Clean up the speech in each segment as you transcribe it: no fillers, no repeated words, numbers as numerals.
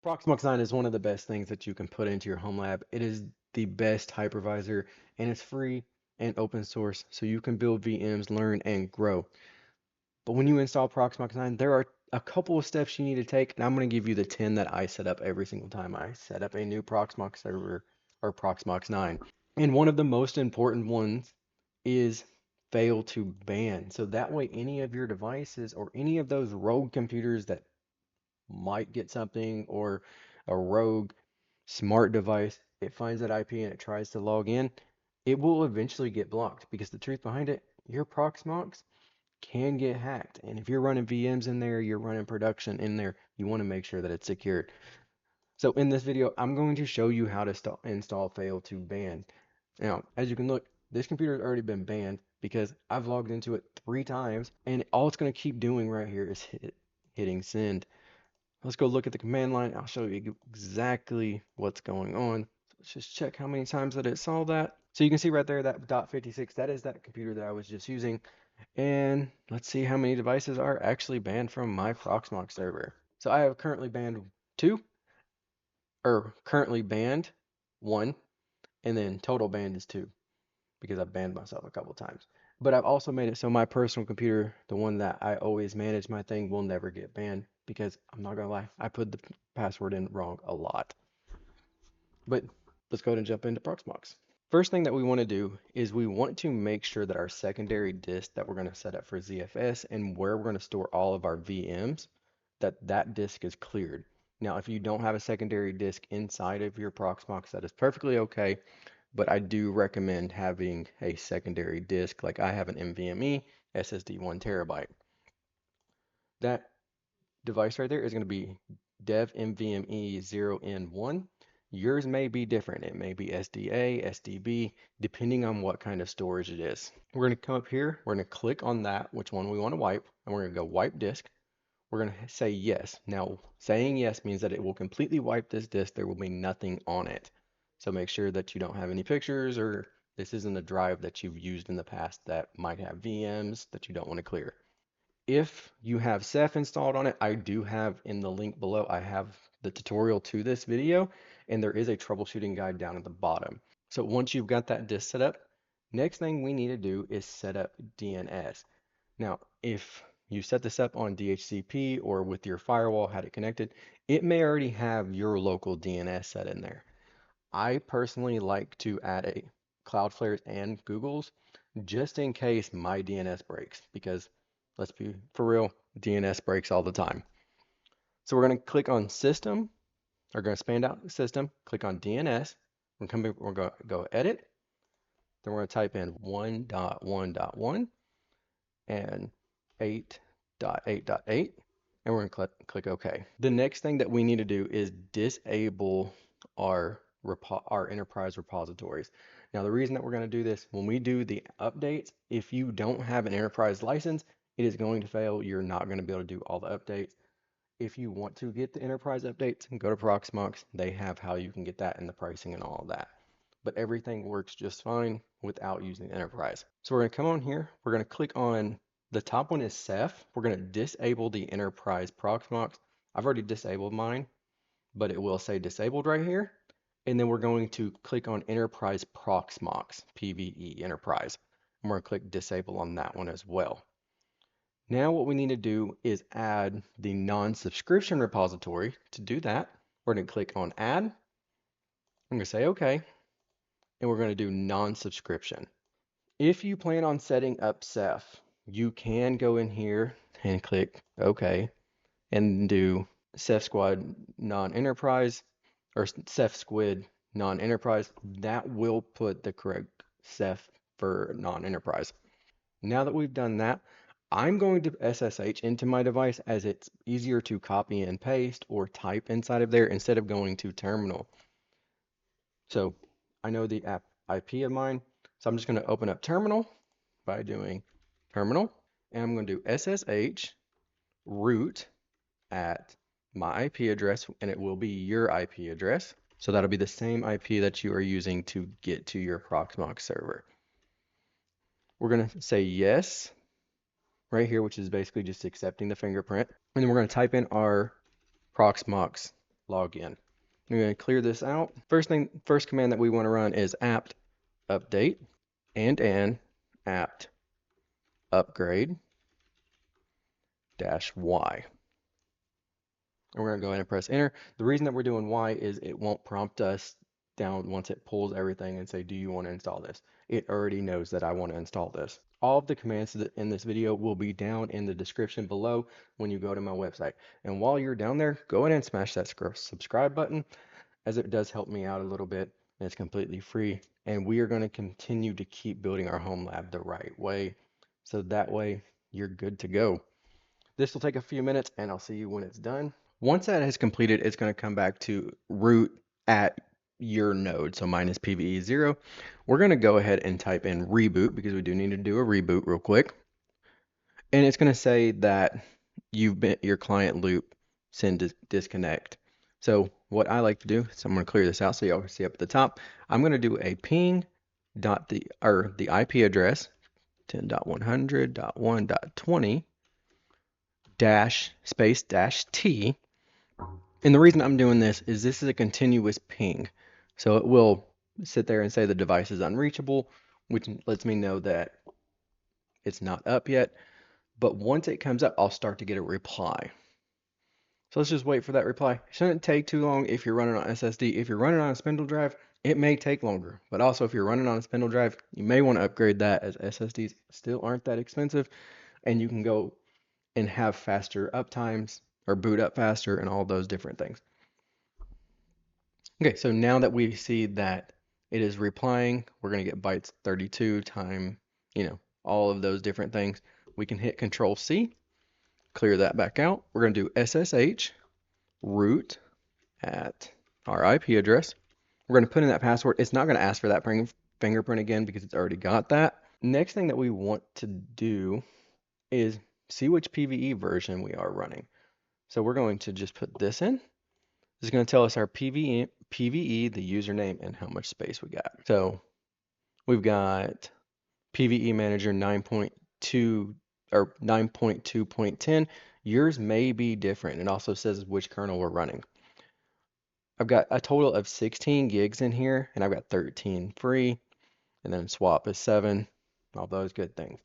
Proxmox 9 is one of the best things that you can put into your home lab. It is the best hypervisor and it's free and open source, so you can build VMs, learn, and grow. But when you install Proxmox 9, there are a couple of steps you need to take, and I'm going to give you the 10 that I set up every single time I set up a new Proxmox server or Proxmox 9. And one of the most important ones is fail to ban. So that way, any of your devices or any of those rogue computers that might get something, or a rogue smart device, it finds that IP and it tries to log in, it will eventually get blocked because the truth behind it, your Proxmox can get hacked. And if you're running VMs in there, you're running production in there, you want to make sure that it's secured. So in this video, I'm going to show you how to install fail to ban. Now, as you can look, this computer has already been banned because I've logged into it 3 times, and all it's going to keep doing right here is hitting send. Let's go look at the command line. I'll show you exactly what's going on. Let's just check how many times that it saw that. So you can see right there that .56, that is that computer that I was just using. And let's see how many devices are actually banned from my Proxmox server. So I have currently banned 2, or currently banned 1, and then total banned is 2 because I've banned myself a couple times. But I've also made it so my personal computer, the one that I always manage my thing, will never get banned because I'm not gonna lie, I put the password in wrong a lot. But let's go ahead and jump into Proxmox. First thing that we want to do is we want to make sure that our secondary disk that we're going to set up for ZFS and where we're going to store all of our VMs, that disk is cleared. Now, if you don't have a secondary disk inside of your Proxmox, that is perfectly okay, but I do recommend having a secondary disk. Like I have an NVMe SSD 1 terabyte. That device right there is going to be dev NVMe 0N1. Yours may be different. It may be SDA, SDB, depending on what kind of storage it is. We're going to come up here. We're going to click on that, which one we want to wipe, and we're going to go wipe disk. We're going to say yes. Now, saying yes means that it will completely wipe this disk. There will be nothing on it. So make sure that you don't have any pictures, or this isn't a drive that you've used in the past that might have VMs that you don't want to clear. If you have Ceph installed on it, I do have in the link below, I have the tutorial to this video, and there is a troubleshooting guide down at the bottom. So once you've got that disk set up, next thing we need to do is set up DNS. Now, if you set this up on DHCP or with your firewall, had it connected, it may already have your local DNS set in there. I personally like to add a Cloudflare's and Google's just in case my DNS breaks, because let's be for real, DNS breaks all the time. So we're going to click on System, or going to expand out System, click on DNS, we're going to go Edit, then we're going to type in 1.1.1 and 8.8.8, and we're going to click OK. The next thing that we need to do is disable our enterprise repositories. Now, the reason that we're going to do this, when we do the updates, if you don't have an enterprise license, it is going to fail. You're not going to be able to do all the updates. If you want to get the enterprise updates, go to Proxmox. They have how you can get that and the pricing and all of that. But everything works just fine without using the enterprise. So we're going to come on here. We're going to click on the top one is Ceph. We're going to disable the enterprise Proxmox. I've already disabled mine, but it will say disabled right here. And then we're going to click on Enterprise Proxmox, PVE Enterprise. And we're going to click disable on that one as well. Now what we need to do is add the non-subscription repository. To do that, we're going to click on add. I'm going to say okay. And we're going to do non-subscription. If you plan on setting up Ceph, you can go in here and click OK and do Ceph Squad non-enterprise or Ceph Squid non-enterprise. That will put the correct Ceph for non-enterprise. Now that we've done that, I'm going to SSH into my device as it's easier to copy and paste or type inside of there instead of going to terminal. So I know the app IP of mine, so I'm just going to open up terminal by doing terminal, and I'm going to do SSH root at my IP address, and it will be your IP address. So that'll be the same IP that you are using to get to your Proxmox server. We're going to say yes right here, which is basically just accepting the fingerprint. And then we're going to type in our Proxmox log in. We're going to clear this out. First command that we want to run is apt update and an apt upgrade -y. And we're going to go ahead and press enter. The reason that we're doing Y is it won't prompt us down once it pulls everything and say, do you want to install this? It already knows that I want to install this. All of the commands in this video will be down in the description below when you go to my website. And while you're down there, go ahead and smash that subscribe button, as it does help me out a little bit. And it's completely free. And we are going to continue to keep building our home lab the right way. So that way you're good to go. This will take a few minutes and I'll see you when it's done. Once that is completed, it's going to come back to root at your node. So mine is PVE 0. We're going to go ahead and type in reboot because we do need to do a reboot real quick. And it's going to say that your client loop send disconnect. So what I like to do is I'm going to clear this out so y'all can see up at the top. I'm going to do a ping the IP address 10.100.1.20 --t. And the reason I'm doing this is a continuous ping. So it will sit there and say the device is unreachable, which lets me know that it's not up yet. But once it comes up, I'll start to get a reply. So let's just wait for that reply. It shouldn't take too long if you're running on SSD. If you're running on a spindle drive, it may take longer. But also if you're running on a spindle drive, you may want to upgrade that, as SSDs still aren't that expensive. And you can go and have faster uptimes or boot up faster and all those different things. Okay, so now that we see that it is replying, we're going to get bytes 32 time, all of those different things. We can hit Control C, clear that back out. We're going to do SSH root at our IP address. We're going to put in that password. It's not going to ask for that fingerprint again because it's already got that. Next thing that we want to do is see which PVE version we are running. So we're going to just put this in. This is going to tell us our PVE, the username, and how much space we got. So we've got PVE Manager 9.2 or 9.2.10. Yours may be different. It also says which kernel we're running. I've got a total of 16 gigs in here, and I've got 13 free, and then swap is 7, all those good things.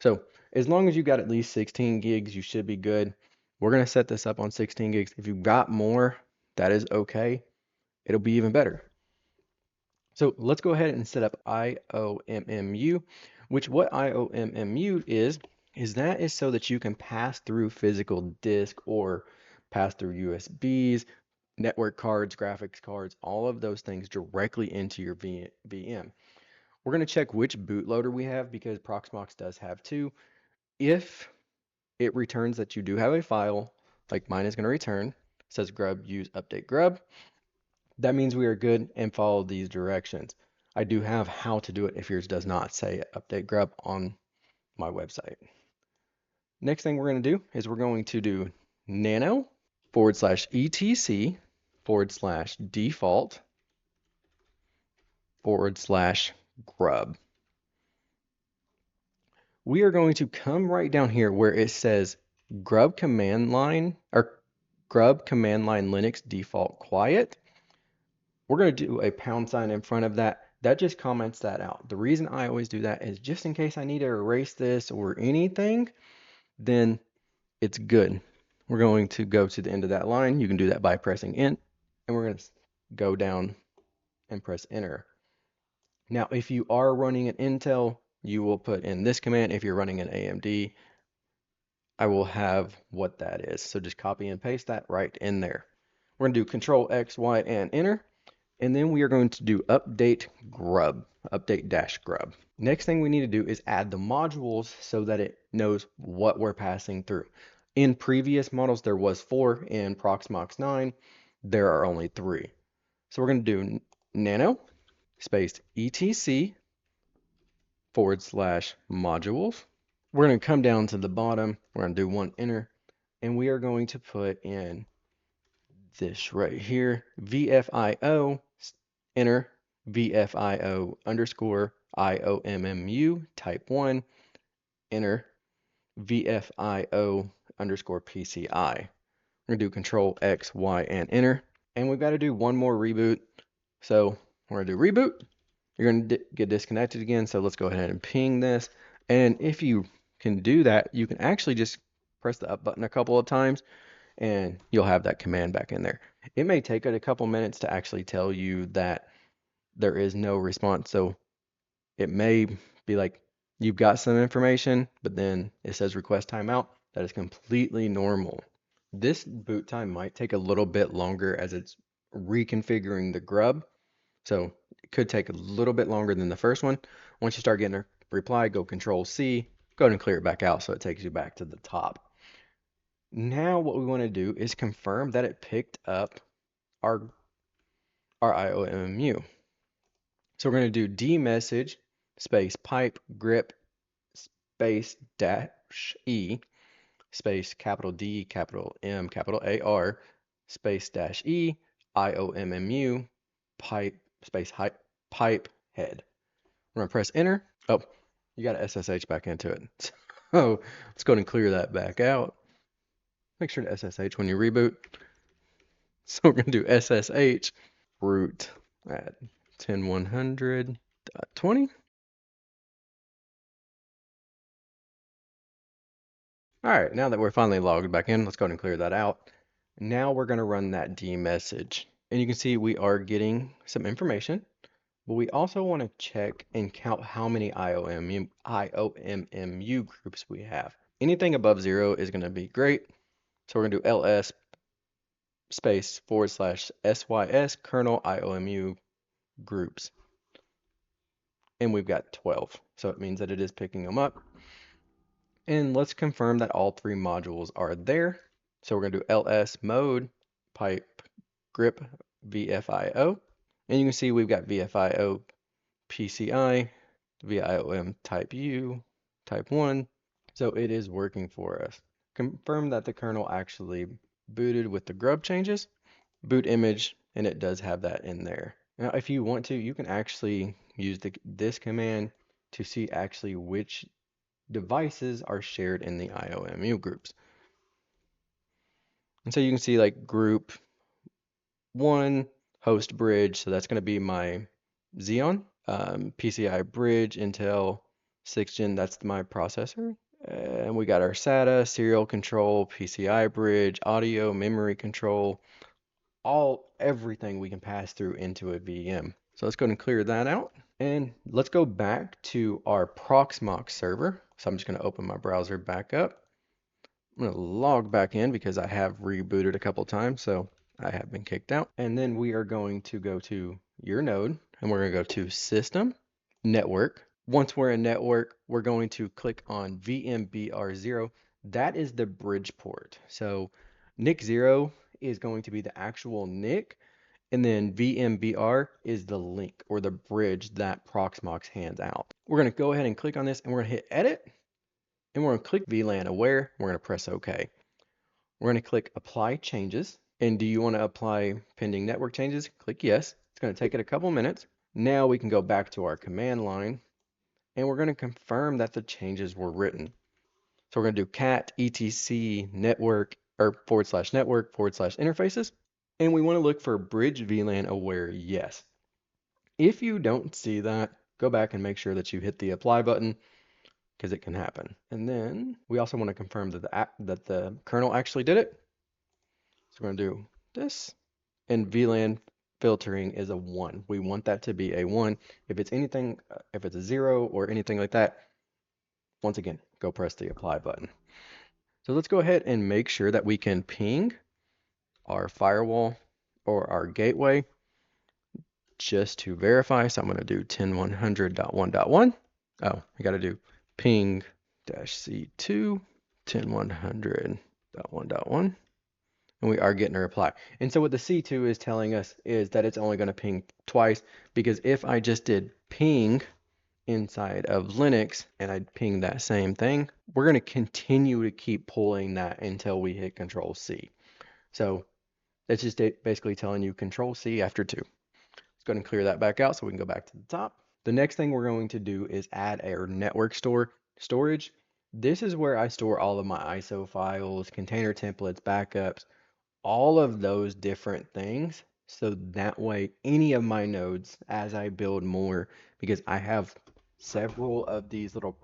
So as long as you got at least 16 gigs, you should be good. We're going to set this up on 16 gigs. If you've got more, that is okay. It'll be even better. So let's go ahead and set up IOMMU, which what IOMMU is so that you can pass through physical disk or pass through USBs, network cards, graphics cards, all of those things directly into your VM. We're going to check which bootloader we have because Proxmox does have two. If it returns that you do have a file, like mine is going to return, says grub use update grub, that means we are good and follow these directions. I do have how to do it if yours does not say update grub on my website. Next thing we're going to do is we're going to do nano /etc /default /grub. We are going to come right down here where it says grub command line or grub command line Linux default quiet. We're going to do a # in front of that. That just comments that out. The reason I always do that is just in case I need to erase this or anything, then it's good. We're going to go to the end of that line. You can do that by pressing Int, and we're going to go down and press Enter. Now, if you are running an Intel, you will put in this command. If you're running an AMD, I will have what that is. So just copy and paste that right in there. We're going to do Control X, Y, and Enter. And then we are going to do update grub, update-grub. Next thing we need to do is add the modules so that it knows what we're passing through. In previous models, there was 4. In Proxmox 9, there are only 3. So we're going to do nano space etc /modules. We're going to come down to the bottom. We're going to do 1 enter, and we are going to put in this right here, VFIO, enter, VFIO _ IOMMU type 1, enter, VFIO _ PCI. We're gonna do Control X, Y, and enter. And we've got to do one more reboot. So we're gonna do reboot. You're gonna get disconnected again. So let's go ahead and ping this. And if you can do that, you can actually just press the up button a couple of times and you'll have that command back in there. It may take it a couple minutes to actually tell you that there is no response. So it may be like you've got some information, but then it says request timeout. That is completely normal. This boot time might take a little bit longer as it's reconfiguring the grub. So it could take a little bit longer than the first one. Once you start getting a reply, go Control C, go ahead and clear it back out so it takes you back to the top. Now what we want to do is confirm that it picked up our IOMMU. So we're going to do dmessage space pipe grep space dash E space capital D capital M capital AR space dash E IOMMU pipe space pipe head. We're going to press enter. Oh, you got to SSH back into it. So let's go ahead and clear that back out. Make sure to SSH when you reboot. So we're going to do SSH root at 10.100.20. All right, now that we're finally logged back in, let's go ahead and clear that out. Now we're going to run that dmessage. And you can see we are getting some information, but we also want to check and count how many IOMMU groups we have. Anything above 0 is going to be great. So we're going to do ls space / sys kernel IOMMU groups. And we've got 12. So it means that it is picking them up. And let's confirm that all 3 modules are there. So we're going to do ls mode pipe grep VFIO. And you can see we've got VFIO PCI, VIOM type U, type 1. So it is working for us. Confirm that the kernel actually booted with the grub changes, boot image, and it does have that in there. Now, if you want to, you can actually use this command to see actually which devices are shared in the IOMMU groups. And so you can see like group 1, host bridge, so that's going to be my Xeon, PCI bridge, Intel 6th gen, that's my processor. And we got our SATA, serial control, PCI bridge, audio, memory control, everything we can pass through into a VM. So let's go ahead and clear that out. And let's go back to our Proxmox server. So I'm just going to open my browser back up. I'm going to log back in because I have rebooted a couple times, so I have been kicked out. And then we are going to go to your node, and we're going to go to System, Network. Once we're in Network, we're going to click on VMBR0. That is the bridge port. So NIC 0 is going to be the actual NIC, and then VMBR is the link or the bridge that Proxmox hands out. We're going to go ahead and click on this, and we're going to hit Edit. And we're going to click VLAN Aware. We're going to press OK. We're going to click Apply Changes. And do you want to apply pending network changes? Click Yes. It's going to take it a couple minutes. Now we can go back to our command line. And we're going to confirm that the changes were written. So we're going to do cat etc network or / network / interfaces. And we want to look for bridge VLAN Aware Yes. If you don't see that, go back and make sure that you hit the apply button, because it can happen. And then we also want to confirm that the kernel actually did it. So we're going to do this. And VLAN filtering is a 1. We want that to be a 1. If it's a 0 or anything like that, once again, go press the apply button. So let's go ahead and make sure that we can ping our firewall or our gateway just to verify. So I'm going to do 10.100.1.1. Oh, I got to do ping -c2 10.100.1.1, and we are getting a reply. And so what the C2 is telling us is that it's only going to ping twice, because if I just did ping inside of Linux and I ping that same thing, we're going to continue to keep pulling that until we hit Control C. So that's just basically telling you Control C after 2. Let's go ahead and clear that back out so we can go back to the top. The next thing we're going to do is add our network storage. This is where I store all of my ISO files, container templates, backups, all of those different things. So that way, any of my nodes, as I build more, because I have several of these little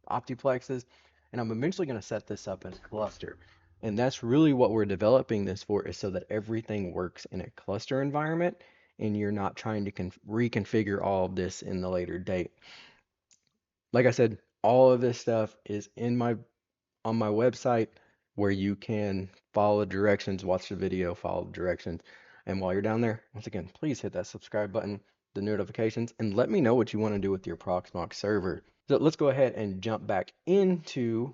optiplexes, and I'm eventually going to set this up in a cluster. And that's really what we're developing this for, is so that everything works in a cluster environment and you're not trying to reconfigure all of this in the later date. Like I said, all of this stuff is in my on my website where you can follow the directions, watch the video, follow the directions. And while you're down there, once again, please hit that subscribe button, the notifications, and let me know what you want to do with your Proxmox server. So let's go ahead and jump back into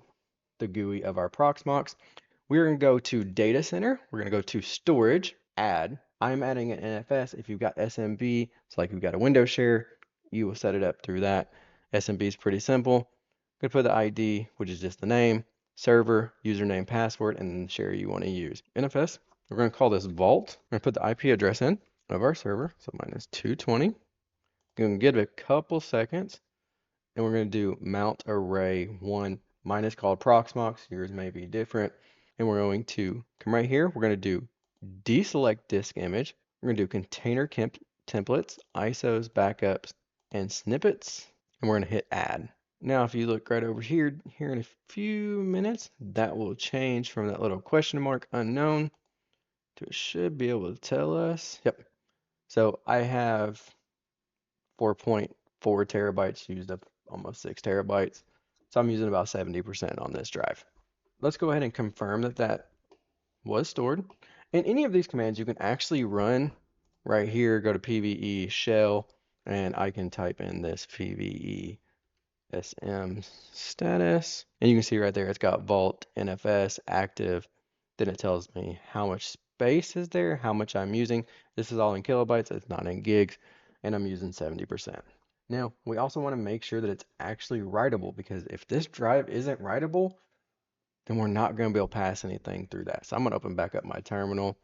the GUI of our Proxmox. We're going to go to Data Center. We're going to go to Storage, Add. I'm adding an NFS. If you've got SMB, it's like you've got a window share, you will set it up through that. SMB is pretty simple. I'm going to put the ID, which is just the name, server, username, password, and the share you want to use. NFS, we're going to call this Vault. We're going to put the IP address in of our server. So mine is 220. I'm going to give it a couple seconds, and we're going to do mount array 1. Mine is called Proxmox. Yours may be different. And we're going to come right here. We're going to do deselect disk image. We're going to do container templates, ISOs, backups, and snippets. And we're going to hit add. Now, if you look right over here in a few minutes, that will change from that little question mark unknown to it should be able to tell us. Yep. So I have 4.4 terabytes used up, almost 6 terabytes. So I'm using about 70% on this drive. Let's go ahead and confirm that that was stored. And any of these commands you can actually run right here. Go to PVE shell, and I can type in this PVE SM status. And you can see right there, it's got Vault, NFS, active. Then it tells me how much space is there, how much I'm using. This is all in kilobytes, it's not in gigs, and I'm using 70%. Now, we also want to make sure that it's actually writable, because if this drive isn't writable, then we're not going to be able to pass anything through that. So I'm going to open back up my terminal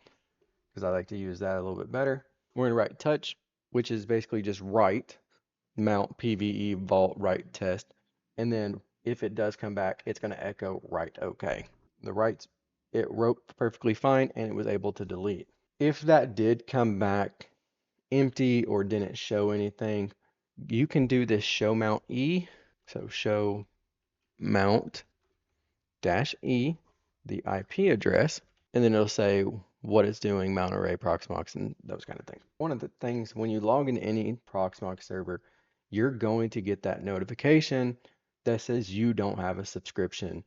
because I like to use that a little bit better. We're going to write touch, which is basically just write, mount PVE vault write test. And then if it does come back, it's going to echo write OK. The writes, it wrote perfectly fine and it was able to delete. If that did come back empty or didn't show anything, you can do this show mount E. So show mount -E, the IP address, and then it'll say what it's doing, mount array, Proxmox, and those kind of things. One of the things, when you log into any Proxmox server, you're going to get that notification that says you don't have a subscription.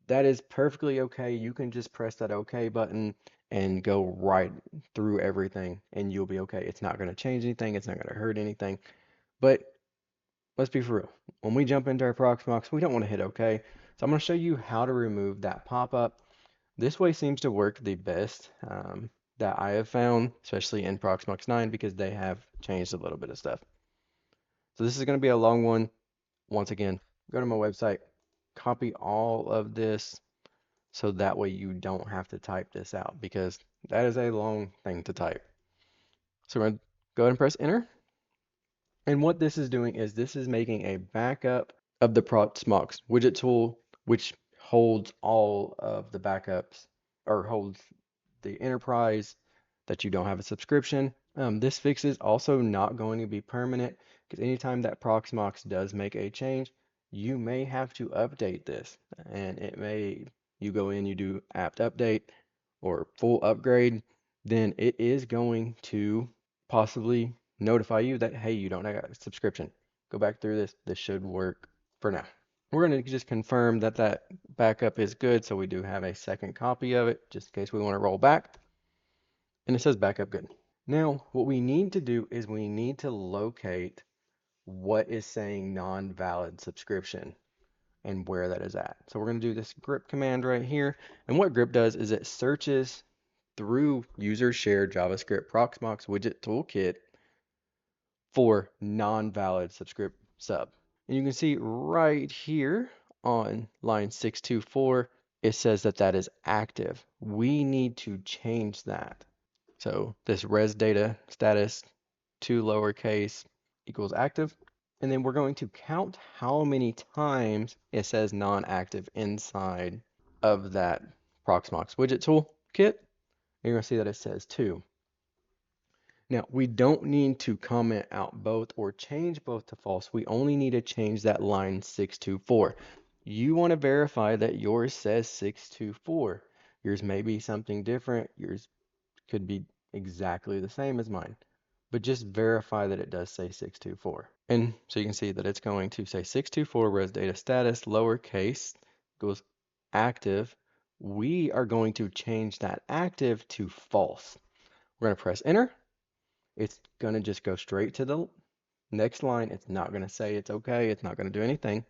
That is perfectly okay. You can just press that OK button and go right through everything, and you'll be okay. It's not going to change anything. It's not going to hurt anything. But let's be for real. When we jump into our Proxmox, we don't want to hit OK. So I'm going to show you how to remove that pop-up. This way seems to work the best that I have found, especially in Proxmox 9, because they have changed a little bit of stuff. So this is going to be a long one. Once again, go to my website, copy all of this so that way you don't have to type this out, because that is a long thing to type. So we're going to go ahead and press enter. And what this is doing is this is making a backup of the Proxmox widget tool, which holds all of the backups, or holds the enterprise that you don't have a subscription. This fix is also not going to be permanent, because anytime that Proxmox does make a change, you may have to update this, and it may, you go in, you do apt update or full upgrade, then it is going to possibly notify you that, hey, you don't have a subscription. Go back through this. This should work for now. We're going to just confirm that that backup is good, so we do have a second copy of it, just in case we want to roll back. And it says backup good. Now, what we need to do is we need to locate what is saying non-valid subscription and where that is at. So we're going to do this grep command right here. And what grep does is it searches through user shared JavaScript Proxmox widget toolkit for non-valid sub. And you can see right here on line 624, it says that that is active. We need to change that. So this res data status 2 lowercase equals active. And then we're going to count how many times it says non-active inside of that Proxmox widget toolkit. You're going to see that it says 2. Now, we don't need to comment out both or change both to false. We only need to change that line 624. You want to verify that yours says 624. Yours may be something different. Yours could be exactly the same as mine. But just verify that it does say 624. And so you can see that it's going to say 624 res data status, lowercase, goes active. We are going to change that active to false. We're going to press enter. It's going to just go straight to the next line. It's not going to say it's okay. It's not going to do anything.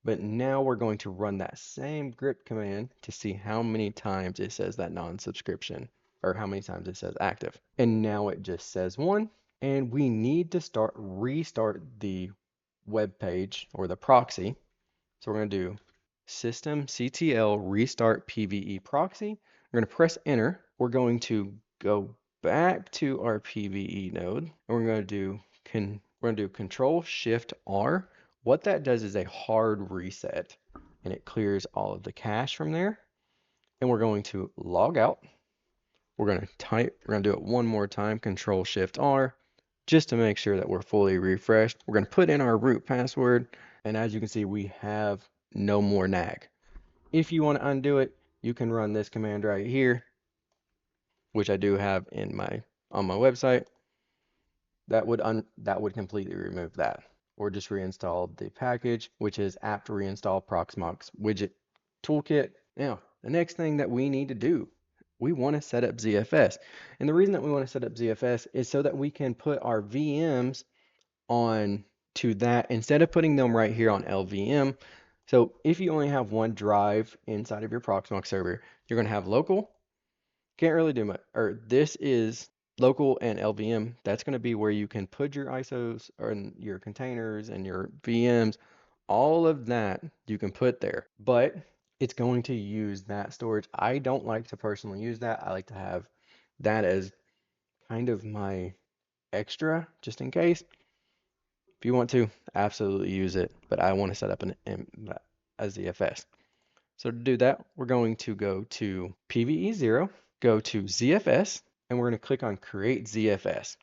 But now we're going to run that same grep command to see how many times it says that non-subscription, or how many times it says active. And now it just says 1. And we need to restart the web page or the proxy. So we're going to do systemctl restart PVE proxy. We're going to press enter. We're going to go back to our PVE node, and we're going to do Control Shift R. What that does is a hard reset, and it clears all of the cache from there. And we're going to log out. We're going to do it one more time, Control Shift R, just to make sure that we're fully refreshed. We're going to put in our root password, and as you can see, we have no more nag. If you want to undo it, you can run this command right here, which I do have on my website. That would completely remove that, or just reinstall the package, which is apt reinstall Proxmox widget toolkit. Now, the next thing that we need to do, we want to set up ZFS. And the reason that we want to set up ZFS is so that we can put our VMs on to that instead of putting them right here on LVM. So if you only have one drive inside of your Proxmox server, you're going to have local. Can't really do much. Or this is local and LVM. That's going to be where you can put your ISOs or your containers and your VMs. All of that you can put there, but it's going to use that storage. I don't like to personally use that. I like to have that as kind of my extra, just in case. If you want to, absolutely use it, but I want to set up a ZFS. So to do that, we're going to go to PVE0, go to ZFS, and we're going to click on Create ZFS.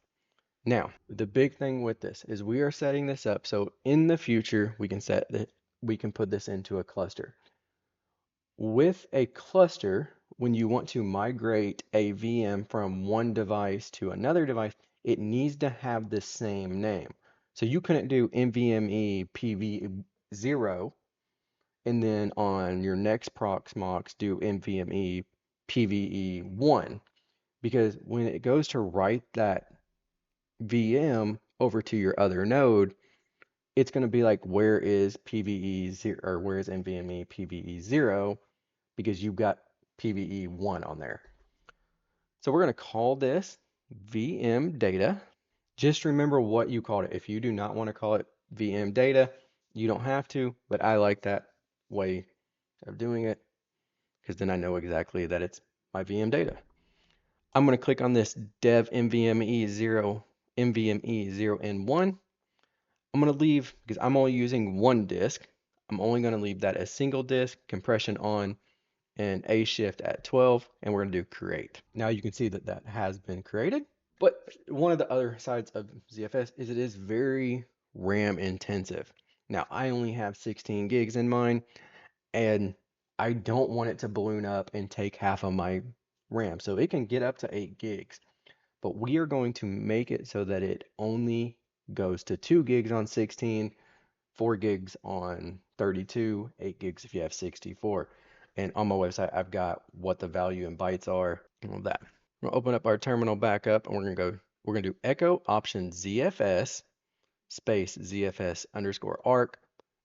Now, the big thing with this is we are setting this up so in the future we can put this into a cluster. With a cluster, when you want to migrate a VM from one device to another device, it needs to have the same name. So you couldn't do NVMe PV0 and then on your next Proxmox do NVMe PVE1, because when it goes to write that VM over to your other node, it's going to be like, where is PVE0 or where is NVMe PVE0, because you've got PVE1 on there. So we're going to call this VM data. Just remember what you called it. If you do not want to call it VM data, you don't have to, but I like that way of doing it because then I know exactly that it's my VM data. I'm going to click on this dev NVMe0 NVMe0N1. I'm going to leave, because I'm only using one disk, I'm only going to leave that as single disk, compression on, and A shift at 12, and we're going to do create. Now you can see that that has been created. But one of the other sides of ZFS is it is very RAM intensive. Now I only have 16 gigs in mine, and I don't want it to balloon up and take half of my RAM. So it can get up to 8 gigs, but we are going to make it so that it only goes to 2 gigs on 16, 4 gigs on 32, 8 gigs if you have 64. And on my website, I've got what the value in bytes are and all that. We'll open up our terminal back up, and we're gonna do echo option ZFS space ZFS underscore arc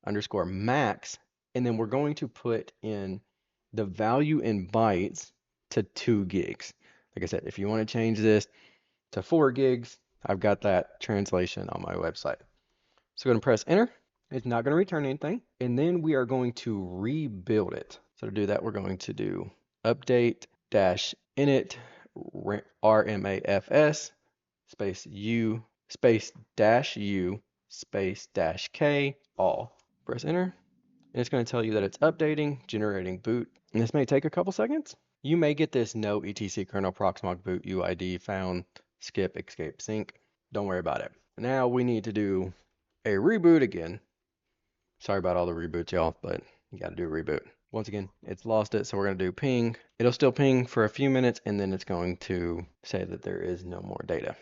underscore max, and then we're going to put in the value in bytes to 2 gigs. Like I said, if you want to change this to 4 gigs, I've got that translation on my website. So we're going to press enter. It's not going to return anything. And then we are going to rebuild it. So to do that, we're going to do update dash init RMAFS space U space dash U space dash K all. Press enter. And it's going to tell you that it's updating, generating boot. And this may take a couple seconds. You may get this no etc kernel proxmox boot UID found skip escape sync. Don't worry about it. Now we need to do a reboot again. Sorry about all the reboots, y'all, but you got to do a reboot. Once again, it's lost it, so we're going to do ping. It'll still ping for a few minutes, and then it's going to say that there is no more data,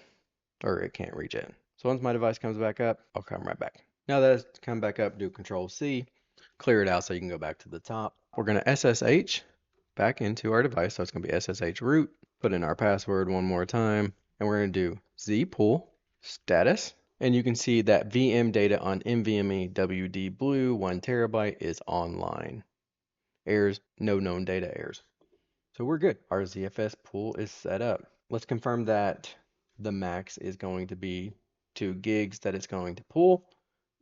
or it can't reach it. So once my device comes back up, I'll come right back. Now that it's come back up, do Control C, clear it out so you can go back to the top. We're going to SSH back into our device, so it's going to be SSH root. Put in our password one more time, and we're going to do zpool status. And you can see that VM data on NVMe WD Blue 1 terabyte is online. Errors, no known data errors. So we're good. Our ZFS pool is set up. Let's confirm that the max is going to be 2 gigs that it's going to pull,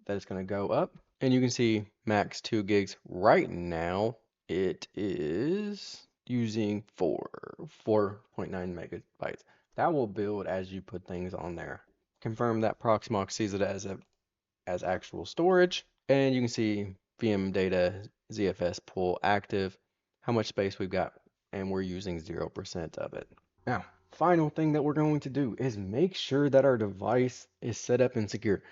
that it's going to go up. And you can see max 2 gigs right now. It is using 4.9 megabytes. That will build as you put things on there. Confirm that Proxmox sees it as actual storage, and you can see VM data ZFS pool active, how much space we've got, and we're using 0% of it. Now, final thing that we're going to do is make sure that our device is set up and secure.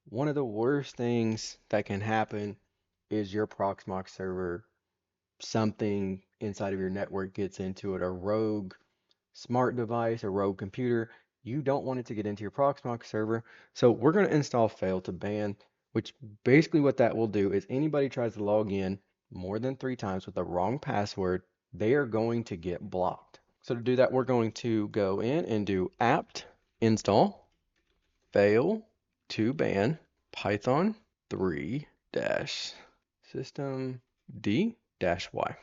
One of the worst things that can happen is your Proxmox server, something inside of your network gets into it, a rogue smart device, a rogue computer. You don't want it to get into your Proxmox server. So we're going to install fail to ban, which basically what that will do is anybody tries to log in more than 3 times with the wrong password, they are going to get blocked. So to do that, we're going to go in and do apt install fail to ban python 3 system d y.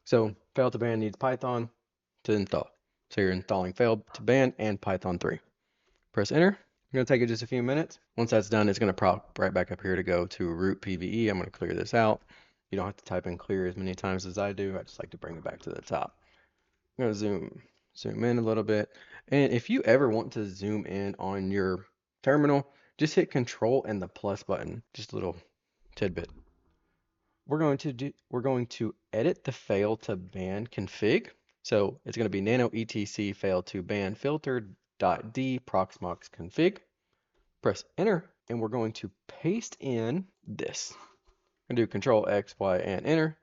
So fail to ban needs Python to install. So you're installing fail to ban and Python 3. Press enter. I'm going to take it just a few minutes. Once that's done, it's going to prop right back up here to go to root PVE. I'm going to clear this out. You don't have to type in clear as many times as I do. I just like to bring it back to the top. I'm going to zoom in a little bit. And if you ever want to zoom in on your terminal, just hit Control and the plus button. Just a little tidbit. We're going to edit the fail to ban config. So it's going to be nano etc fail to ban filter.d proxmox config. Press enter, and we're going to paste in this. I'm going to do Control X, Y, and enter,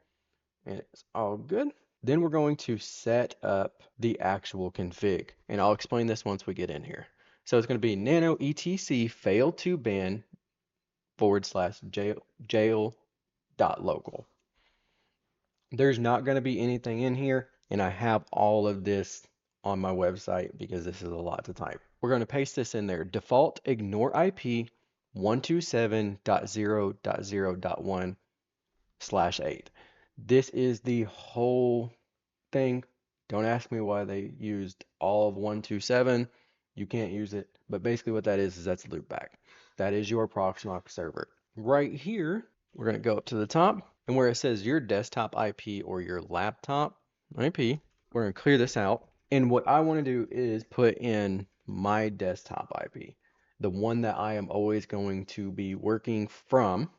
and it's all good. Then we're going to set up the actual config, and I'll explain this once we get in here. So it's going to be nano etc fail to ban /jail.local. There's not going to be anything in here, and I have all of this on my website because this is a lot to type. We're going to paste this in there. Default ignore IP 127.0.0.1/8. This is the whole thing. Don't ask me why they used all of 127. You can't use it, but basically what that is that's loopback. That is your Proxmox server. Right here, we're going to go up to the top, and where it says your desktop IP or your laptop IP, we're going to clear this out. And what I want to do is put in my desktop IP, the one that I am always going to be working from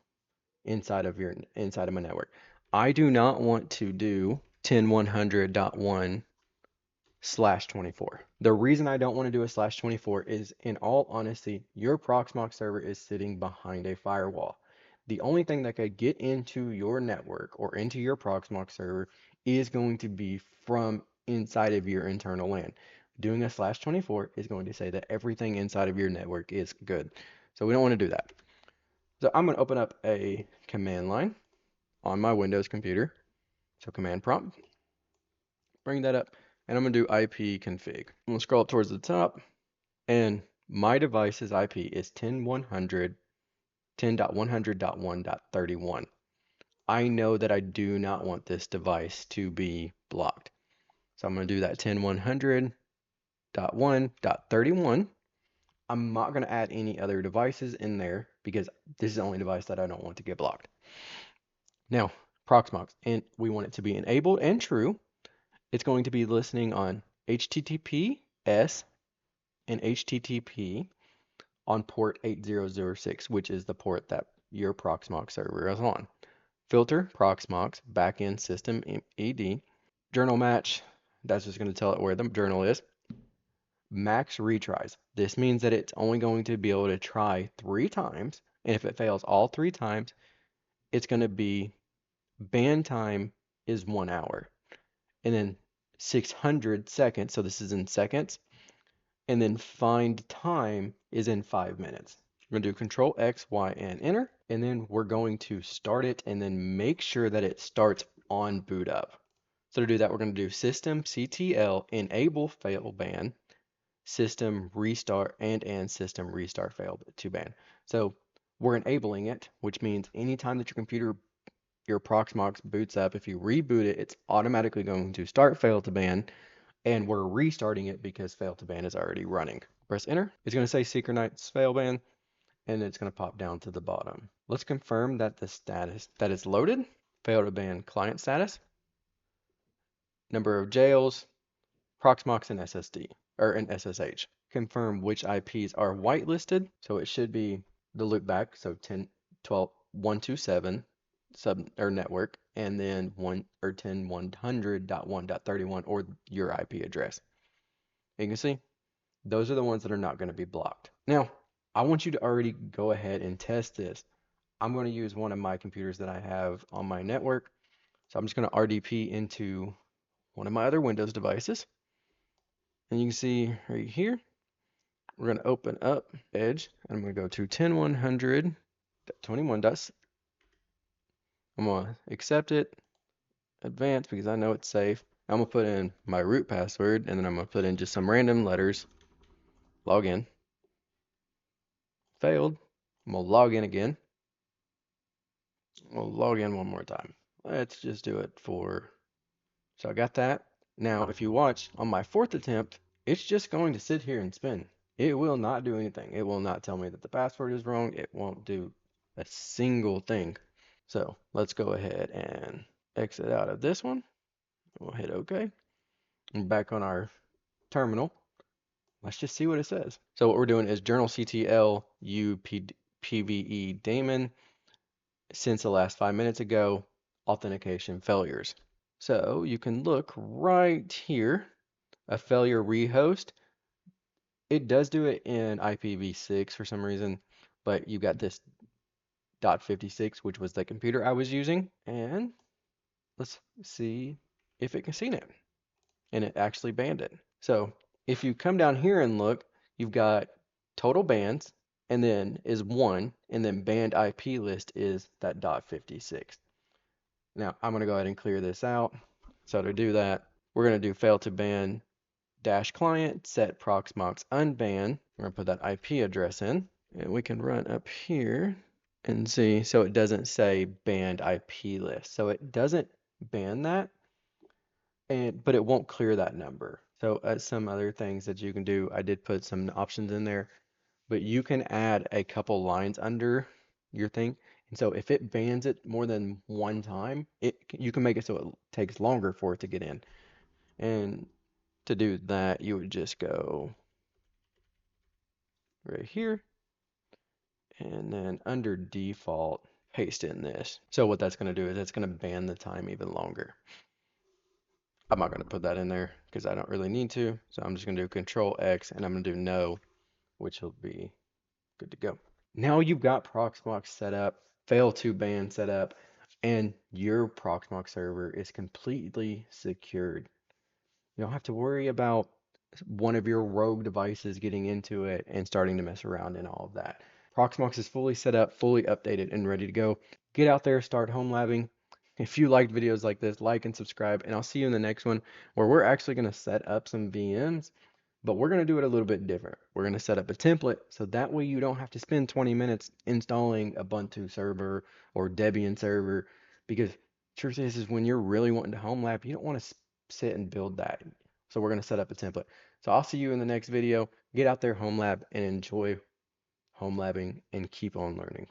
inside of my network. I do not want to do 10.100.1/24. The reason I don't want to do a /24 is, in all honesty, your Proxmox server is sitting behind a firewall. The only thing that could get into your network or into your Proxmox server is going to be from inside of your internal LAN. Doing a /24 is going to say that everything inside of your network is good. So we don't want to do that. So I'm going to open up a command line on my Windows computer. So command prompt, bring that up, and I'm going to do IP config. I'm going to scroll up towards the top, and my device's IP is 10.100.1.31. I know that I do not want this device to be blocked. So I'm going to do that 10.100.1.31. I'm not going to add any other devices in there because this is the only device that I don't want to get blocked. Now, Proxmox, and we want it to be enabled and true. It's going to be listening on HTTPS and HTTP on port 8006, which is the port that your Proxmox server is on. Filter Proxmox backend system ED. Journal match, that's just going to tell it where the journal is. Max retries. This means that it's only going to be able to try 3 times, and if it fails all 3 times, it's going to be ban time is 1 hour. And then 600 seconds, so this is in seconds, and then find time is in 5 minutes. We're going to do Control X, Y, and Enter, and then we're going to start it and then make sure that it starts on boot up. So to do that, we're going to do System CTL enable fail ban, system restart, and system restart fail to ban. So we're enabling it, which means anytime that your Proxmox boots up, if you reboot it, it's automatically going to start fail to ban, and we're restarting it because fail to ban is already running. Press enter. It's going to say synchronize fail ban, and it's going to pop down to the bottom. Let's confirm that the status that is loaded. Fail to ban client status, number of jails, Proxmox and SSD or an SSH. Confirm which IPs are whitelisted. So it should be the loopback, so 10, 12, 127 sub or network, and then 1 or 10.100.1.31 or your IP address. You can see those are the ones that are not going to be blocked. Now, I want you to already go ahead and test this. I'm going to use one of my computers that I have on my network. So I'm just going to RDP into one of my other Windows devices. And you can see right here, we're going to open up Edge. And I'm going to go to 10.100.21. I'm going to accept it, advance, because I know it's safe. I'm going to put in my root password, and then I'm going to put in just some random letters. Log in. Failed. I'm going to log in again. We'll log in one more time. Let's just do it for, so I got that. Now, if you watch on my 4th attempt, it's just going to sit here and spin. It will not do anything. It will not tell me that the password is wrong. It won't do a single thing. So let's go ahead and exit out of this one. We'll hit OK. And back on our terminal, let's just see what it says. So what we're doing is journal CTL PVE daemon since the last 5 minutes ago, authentication failures. So you can look right here, a failure rehost. It does do it in IPv6 for some reason, but you got this .56, which was the computer I was using, and let's see if it can see it. And it actually banned it. So if you come down here and look, you've got total bans, and then is 1, and then banned IP list is that .56. Now I'm going to go ahead and clear this out. So to do that, we're going to do fail to ban dash client set Proxmox unban. We're going to put that IP address in, and we can run up here and see. So it doesn't say banned IP list. So it doesn't ban that, but it won't clear that number. So some other things that you can do, I did put some options in there, but you can add a couple lines under your thing. And so if it bans it more than one time, you can make it so it takes longer for it to get in. And to do that, you would just go right here, and then under default, paste in this. So what that's going to do is it's going to ban the time even longer. I'm not going to put that in there because I don't really need to. So I'm just going to do Control X, and I'm going to do no, which will be good to go. Now you've got Proxmox set up, fail to ban set up, and your Proxmox server is completely secured. You don't have to worry about one of your rogue devices getting into it and starting to mess around and all of that. Proxmox is fully set up, fully updated, and ready to go. Get out there, start home labbing. If you liked videos like this, like and subscribe, and I'll see you in the next one where we're actually going to set up some VMs, but we're going to do it a little bit different. We're going to set up a template so that way you don't have to spend 20 minutes installing a Ubuntu server or Debian server, because truth is when you're really wanting to home lab, you don't want to sit and build that. So we're going to set up a template. So I'll see you in the next video. Get out there, home lab, and enjoy home labbing and keep on learning.